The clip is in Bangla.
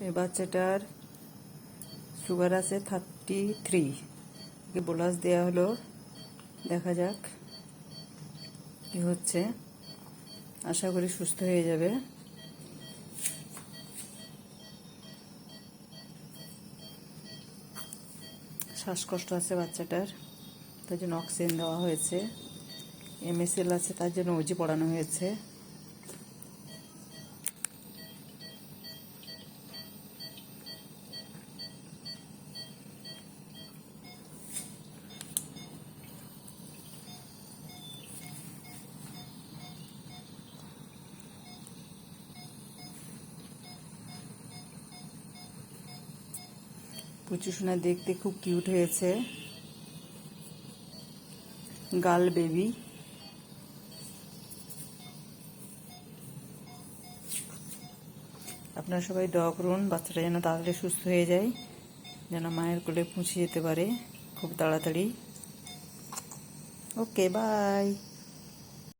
এই বাচ্চাটার সুগার আছে 33। একে বোলাস দেওয়া হলো, দেখা যাক কি হচ্ছে। আশা করি সুস্থ হয়ে যাবে। শ্বাসকষ্ট আছে বাচ্চাটার, তার জন্য অক্সিজেন দেওয়া হয়েছে। MSL আছে, তার জন্য ওজি পড়ানো হয়েছে। পুচু সোনা দেখতে খুব কিউট হয়েছে, গার্ল বেবি। আপনারা সবাই দোয়া করুন বাচ্চাটা যেন তাড়াতাড়ি সুস্থ হয়ে যায়, যেন মায়ের কোলে পৌঁছে যেতে পারে খুব তাড়াতাড়ি। ওকে, বাই।